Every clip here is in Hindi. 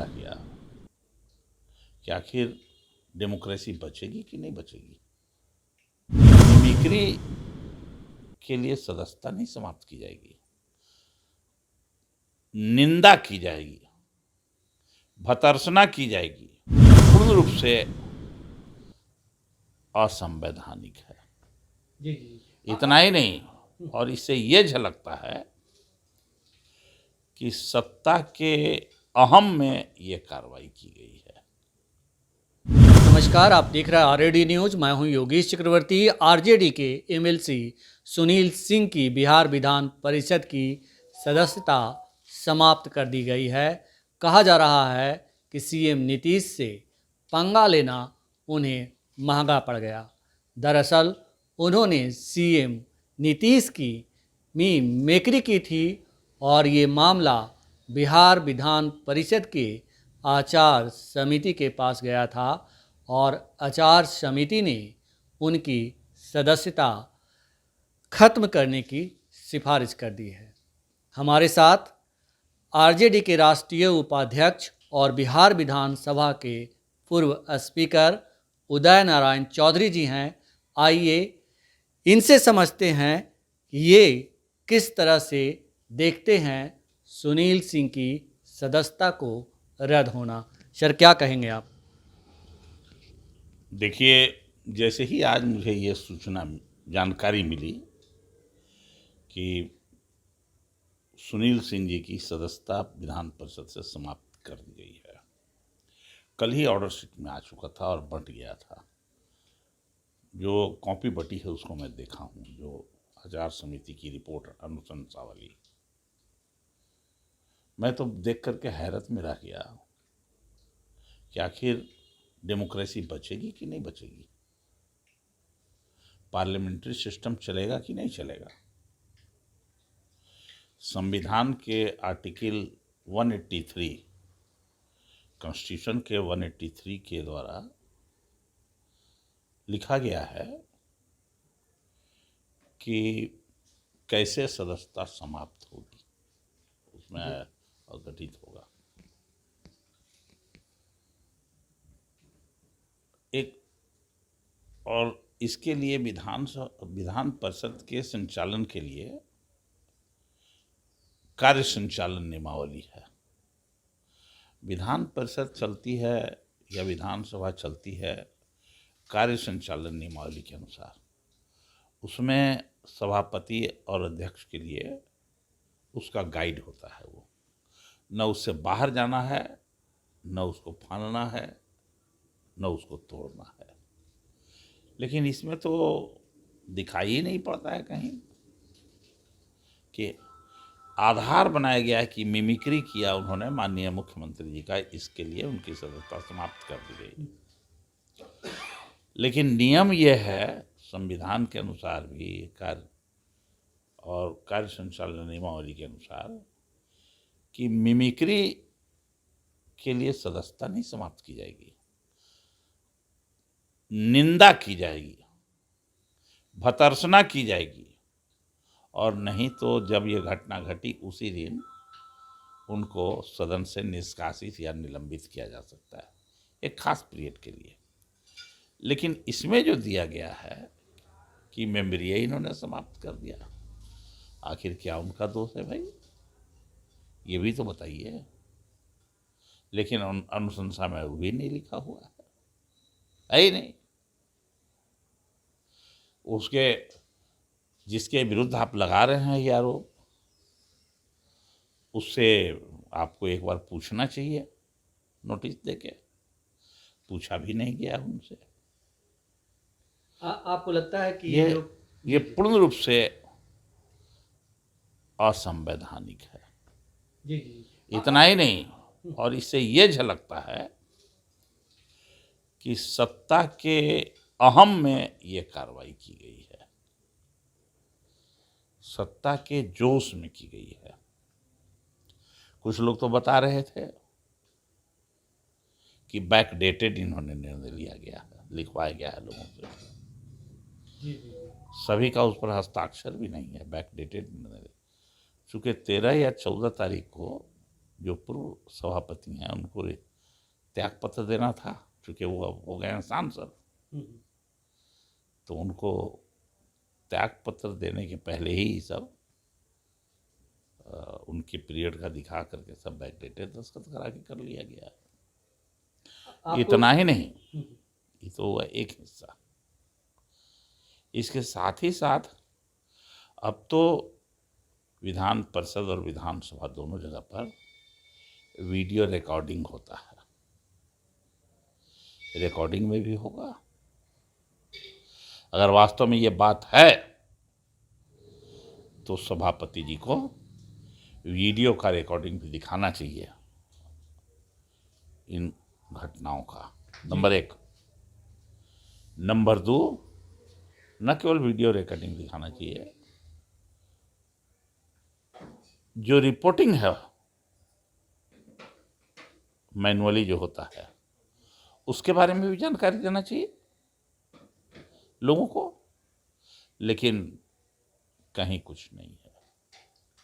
रह गया कि आखिर डेमोक्रेसी बचेगी कि नहीं बचेगी। मिमिक्री के लिए सदस्यता नहीं समाप्त की जाएगी, निंदा की जाएगी, भर्त्सना की जाएगी, पूर्ण रूप से असंवैधानिक है। जी जी। इतना ही नहीं, और इससे ये झलकता है कि सत्ता के अहम में ये कार्रवाई की गई है। नमस्कार, आप देख रहे हैं आरजेडी न्यूज। मैं हूं योगेश चक्रवर्ती। आरजेडी के एमएलसी सुनील सिंह की बिहार विधान परिषद की सदस्यता समाप्त कर दी गई है। कहा जा रहा है कि सीएम नीतीश से पंगा लेना उन्हें महंगा पड़ गया। दरअसल उन्होंने सीएम नीतीश की मिमिक्री की थी और ये मामला बिहार विधान परिषद के आचार समिति के पास गया था और आचार समिति ने उनकी सदस्यता खत्म करने की सिफारिश कर दी है। हमारे साथ आरजेडी के राष्ट्रीय उपाध्यक्ष और बिहार विधानसभा के पूर्व स्पीकर उदय नारायण चौधरी जी हैं। आइए इनसे समझते हैं कि ये किस तरह से देखते हैं सुनील सिंह की सदस्यता को रद्द होना। सर, क्या कहेंगे आप? देखिए, जैसे ही आज मुझे ये सूचना जानकारी मिली कि सुनील सिंह जी की सदस्यता विधान परिषद से समाप्त कर दी गई है, कल ही ऑर्डर शीट में आ चुका था और बंट गया था। जो कॉपी बटी है उसको मैं देखा हूँ, जो आचार समिति की रिपोर्ट अनुशंसा वाली, मैं तो देख करके हैरत में रह गया कि आखिर डेमोक्रेसी बचेगी कि नहीं बचेगी, पार्लियामेंट्री सिस्टम चलेगा कि नहीं चलेगा। संविधान के आर्टिकल 183, कॉन्स्टिट्यूशन के 183 के द्वारा लिखा गया है कि कैसे सदस्यता समाप्त होगी, उसमें अघटित होगा। एक और इसके लिए विधान परिषद के संचालन के लिए कार्य संचालन नियमावली है। विधान परिषद चलती है या विधानसभा चलती है कार्य संचालन नियमावली के अनुसार। उसमें सभापति और अध्यक्ष के लिए उसका गाइड होता है। वो न उससे बाहर जाना है, न उसको फालना है, न उसको तोड़ना है। लेकिन इसमें तो दिखाई ही नहीं पड़ता है कहीं कि आधार बनाया गया है कि मिमिक्री किया उन्होंने माननीय मुख्यमंत्री जी का, इसके लिए उनकी सदस्यता समाप्त कर दी गई। लेकिन नियम यह है संविधान के अनुसार भी, कार्य संचालन नियमावली के अनुसार, कि मिमिक्री के लिए सदस्यता नहीं समाप्त की जाएगी, निंदा की जाएगी, भर्त्सना की जाएगी, और नहीं तो जब ये घटना घटी उसी दिन उनको सदन से निष्कासित या निलंबित किया जा सकता है एक खास पीरियड के लिए। लेकिन इसमें जो दिया गया है कि मेमोरी इन्होंने समाप्त कर दिया, आखिर क्या उनका दोष है भाई, ये भी तो बताइए। लेकिन अनुशंसा में वो भी नहीं लिखा हुआ है ही नहीं। उसके जिसके विरुद्ध आप लगा रहे हैं ये आरोप, उससे आपको एक बार पूछना चाहिए, नोटिस देके। पूछा भी नहीं गया उनसे। आपको लगता है कि ये पूर्ण रूप से असंवैधानिक है। जी जी। इतना ही नहीं, और इससे ये झलकता है कि सत्ता के अहम में ये कार्रवाई की गई है, सत्ता के जोश में की गई है। कुछ लोग तो बता रहे थे कि बैकडेटेड इन्होंने निर्णय लिया गया है, लिखवाया गया है लोगों से। जी जी। सभी का उस पर हस्ताक्षर भी नहीं है, बैकडेटेड निर्णय। चूँकि 13 या 14 तारीख को जो पूर्व सभापति हैं उनको त्याग पत्र देना था, क्योंकि वो अब हो गए हैं सांसद। तो उनको त्याग पत्र देने के पहले ही सब उनके पीरियड का दिखा करके सब बैकडेटेड दस्तखत करा के कर लिया गया। इतना ही नहीं, ये तो हुआ एक हिस्सा। इसके साथ ही साथ अब तो विधान परिषद और विधानसभा दोनों जगह पर वीडियो रिकॉर्डिंग होता है। रिकॉर्डिंग में भी होगा। अगर वास्तव में ये बात है तो सभापति जी को वीडियो का रिकॉर्डिंग भी दिखाना चाहिए इन घटनाओं का, नंबर 1। नंबर 2, न केवल वीडियो रिकॉर्डिंग दिखाना चाहिए, जो रिपोर्टिंग है मैनुअली जो होता है उसके बारे में भी जानकारी देना चाहिए लोगों को, लेकिन कहीं कुछ नहीं है।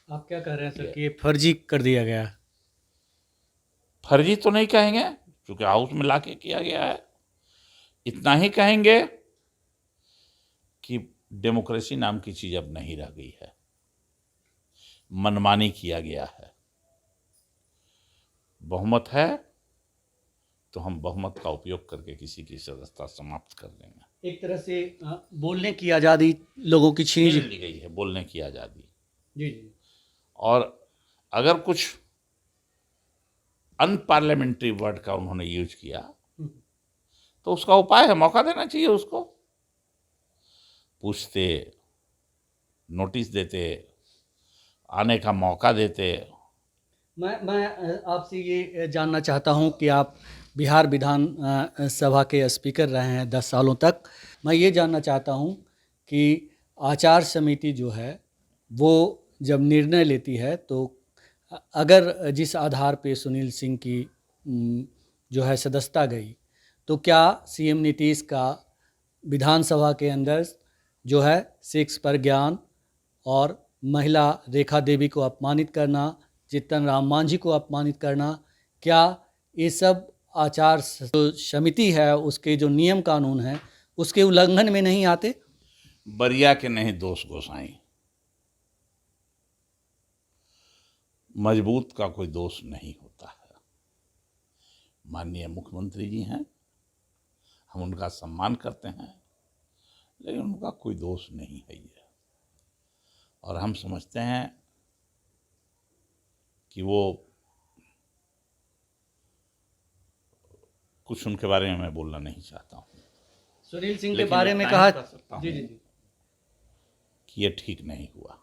आप क्या कह रहे हैं सर कि ये फर्जी कर दिया गया? फर्जी तो नहीं कहेंगे, क्योंकि हाउस में लाके किया गया है। इतना ही कहेंगे कि डेमोक्रेसी नाम की चीज अब नहीं रह गई है, मनमानी किया गया है। बहुमत है तो हम बहुमत का उपयोग करके किसी की सदस्यता समाप्त कर देंगे। एक तरह से बोलने की आज़ादी लोगों की छीन ली गई है, बोलने की आज़ादी। जी जी। और अगर कुछ अनपार्लियामेंट्री वर्ड का उन्होंने यूज किया तो उसका उपाय है, मौका देना चाहिए उसको। पूछते, नोटिस देते, आने का मौका देते। मैं आपसे ये जानना चाहता हूँ कि आप बिहार विधान सभा के स्पीकर रहे हैं 10 सालों तक। मैं ये जानना चाहता हूँ कि आचार समिति जो है वो जब निर्णय लेती है तो अगर जिस आधार पे सुनील सिंह की जो है सदस्यता गई, तो क्या सीएम नीतीश का विधानसभा के अंदर जो है सेक्स पर ज्ञान और महिला रेखा देवी को अपमानित करना, जीतन राम मांझी को अपमानित करना, क्या ये सब आचार समिति है उसके जो नियम कानून हैं उसके उल्लंघन में नहीं आते? बरिया के नहीं दोष गोसाई, मजबूत का कोई दोष नहीं होता है। माननीय मुख्यमंत्री जी हैं, हम उनका सम्मान करते हैं, लेकिन उनका कोई दोष नहीं है ये। और हम समझते हैं कि वो कुछ उनके बारे में मैं बोलना नहीं चाहता हूँ। सुनील सिंह के बारे में कहा जी जी जी कि ये ठीक नहीं हुआ,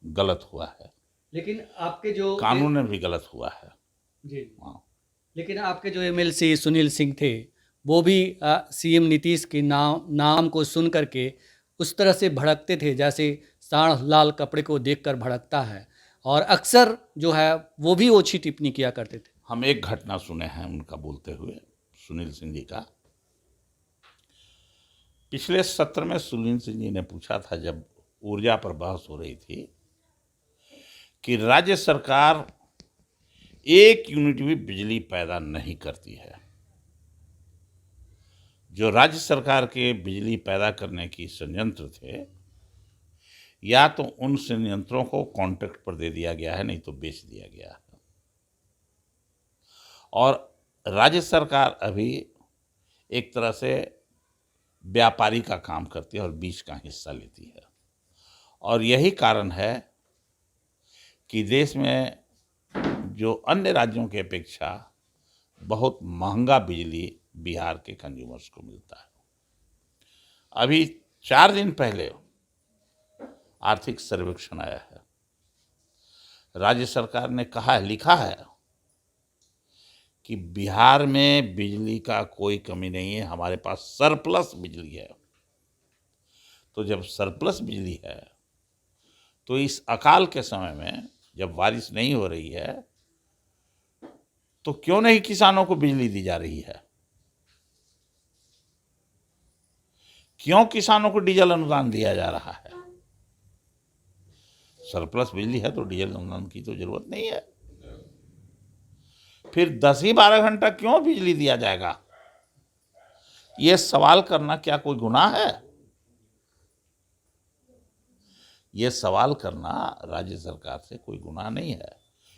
गलत हुआ है, लेकिन आपके जो कानून में भी गलत हुआ है। जी हाँ। लेकिन आपके जो एमएलसी सुनील सिंह थे वो भी सीएम नीतीश के नाम को सुन करके उस तरह से भड़कते थे जैसे सांड लाल कपड़े को देखकर भड़कता है, और अक्सर जो है वो भी ओछी टिप्पणी किया करते थे। हम एक घटना सुने हैं उनका बोलते हुए, सुनील सिंह जी का। पिछले सत्र में सुनील सिंह जी ने पूछा था, जब ऊर्जा पर बहस हो रही थी, कि राज्य सरकार 1 यूनिट भी बिजली पैदा नहीं करती है। जो राज्य सरकार के बिजली पैदा करने की संयंत्र थे, या तो उन संयंत्रों को कॉन्ट्रैक्ट पर दे दिया गया है, नहीं तो बेच दिया गया है। और राज्य सरकार अभी एक तरह से व्यापारी का काम करती है और बीच का हिस्सा लेती है। और यही कारण है कि देश में जो अन्य राज्यों की अपेक्षा बहुत महंगा बिजली बिहार के कंज्यूमर्स को मिलता है। अभी 4 दिन पहले आर्थिक सर्वेक्षण आया है। राज्य सरकार ने कहा है, लिखा है कि बिहार में बिजली का कोई कमी नहीं है, हमारे पास सरप्लस बिजली है। तो जब सरप्लस बिजली है तो इस अकाल के समय में जब बारिश नहीं हो रही है तो क्यों नहीं किसानों को बिजली दी जा रही है? क्यों किसानों को डीजल अनुदान दिया जा रहा है? सरप्लस बिजली है तो डीजल अनुदान की तो जरूरत नहीं है। फिर 10 ही 12 घंटा क्यों बिजली दिया जाएगा? ये सवाल करना क्या कोई गुनाह है? ये सवाल करना राज्य सरकार से कोई गुनाह नहीं है।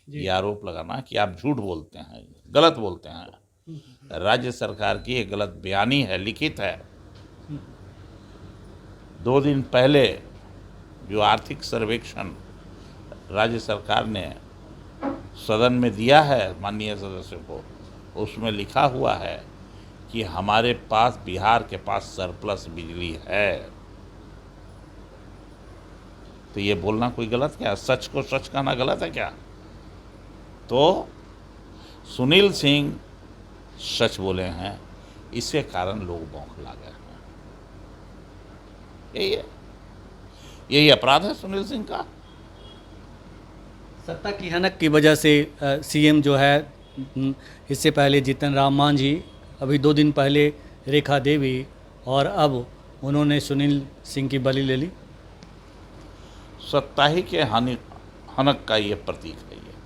ये आरोप लगाना कि आप झूठ बोलते हैं, गलत बोलते हैं। राज्य सरकार की एक गलत बयानी है, लिखित है। 2 दिन पहले जो आर्थिक सर्वेक्षण राज्य सरकार ने सदन में दिया है माननीय सदस्यों को, उसमें लिखा हुआ है कि हमारे पास, बिहार के पास सरप्लस बिजली है। तो ये बोलना कोई गलत क्या? सच को सच कहना गलत है क्या? तो सुनील सिंह सच बोले हैं, इसके कारण लोग बौखला गए हैं। यही अपराध है सुनील सिंह का। सत्ता की हनक की वजह से सीएम जो है, इससे पहले जीतन राम मांझी, अभी 2 दिन पहले रेखा देवी, और अब उन्होंने सुनील सिंह की बलि ले ली। सत्ता ही के हनक का ये प्रतीक है। ये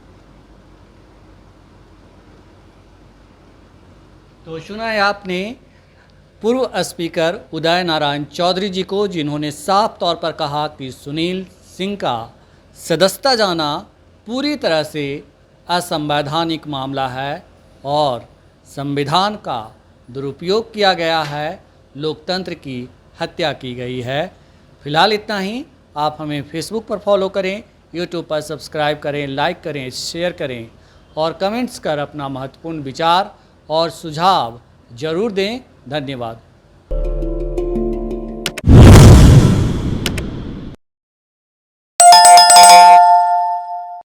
तो सुना है आपने पूर्व स्पीकर उदय नारायण चौधरी जी को, जिन्होंने साफ तौर पर कहा कि सुनील सिंह का सदस्यता जाना पूरी तरह से असंवैधानिक मामला है और संविधान का दुरुपयोग किया गया है, लोकतंत्र की हत्या की गई है। फिलहाल इतना ही। आप हमें फेसबुक पर फॉलो करें, यूट्यूब पर सब्सक्राइब करें, लाइक करें, शेयर करें और कमेंट्स कर अपना महत्वपूर्ण विचार और सुझाव जरूर दें। धन्यवाद।